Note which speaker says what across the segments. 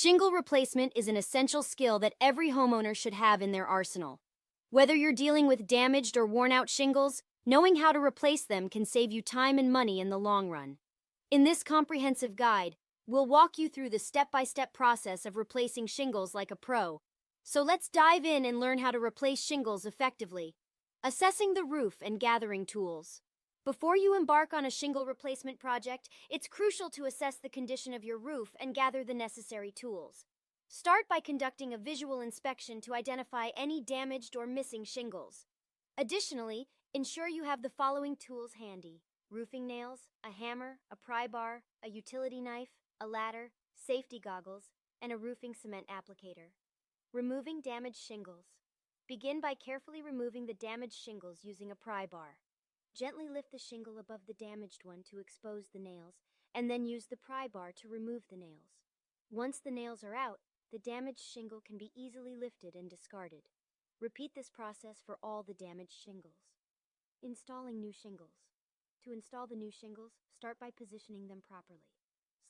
Speaker 1: Shingle replacement is an essential skill that every homeowner should have in their arsenal. Whether you're dealing with damaged or worn-out shingles, knowing how to replace them can save you time and money in the long run. In this comprehensive guide, we'll walk you through the step-by-step process of replacing shingles like a pro. So let's dive in and learn how to replace shingles effectively. Assessing the roof and gathering tools. Before you embark on a shingle replacement project, it's crucial to assess the condition of your roof and gather the necessary tools. Start by conducting a visual inspection to identify any damaged or missing shingles. Additionally, ensure you have the following tools handy: roofing nails, a hammer, a pry bar, a utility knife, a ladder, safety goggles, and a roofing cement applicator. Removing damaged shingles. Begin by carefully removing the damaged shingles using a pry bar. Gently lift the shingle above the damaged one to expose the nails, and then use the pry bar to remove the nails. Once the nails are out, the damaged shingle can be easily lifted and discarded. Repeat this process for all the damaged shingles. Installing new shingles. To install the new shingles, start by positioning them properly.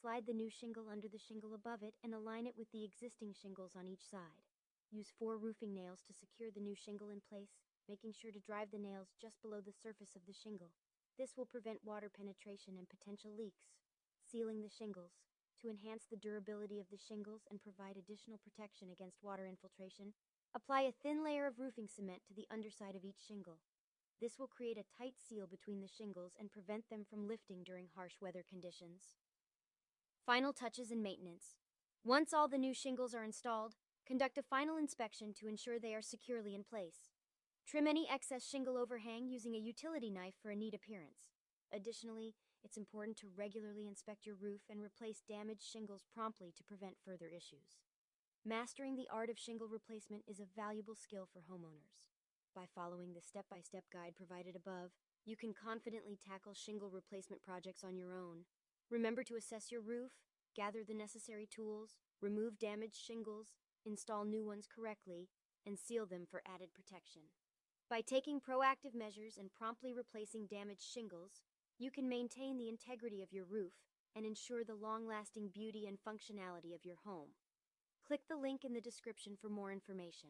Speaker 1: Slide the new shingle under the shingle above it and align it with the existing shingles on each side. Use 4 roofing nails to secure the new shingle in place, making sure to drive the nails just below the surface of the shingle. This will prevent water penetration and potential leaks. Sealing the shingles. To enhance the durability of the shingles and provide additional protection against water infiltration, apply a thin layer of roofing cement to the underside of each shingle. This will create a tight seal between the shingles and prevent them from lifting during harsh weather conditions. Final touches and maintenance. Once all the new shingles are installed, conduct a final inspection to ensure they are securely in place. Trim any excess shingle overhang using a utility knife for a neat appearance. Additionally, it's important to regularly inspect your roof and replace damaged shingles promptly to prevent further issues. Mastering the art of shingle replacement is a valuable skill for homeowners. By following the step-by-step guide provided above, you can confidently tackle shingle replacement projects on your own. Remember to assess your roof, gather the necessary tools, remove damaged shingles, install new ones correctly, and seal them for added protection. By taking proactive measures and promptly replacing damaged shingles, you can maintain the integrity of your roof and ensure the long-lasting beauty and functionality of your home. Click the link in the description for more information.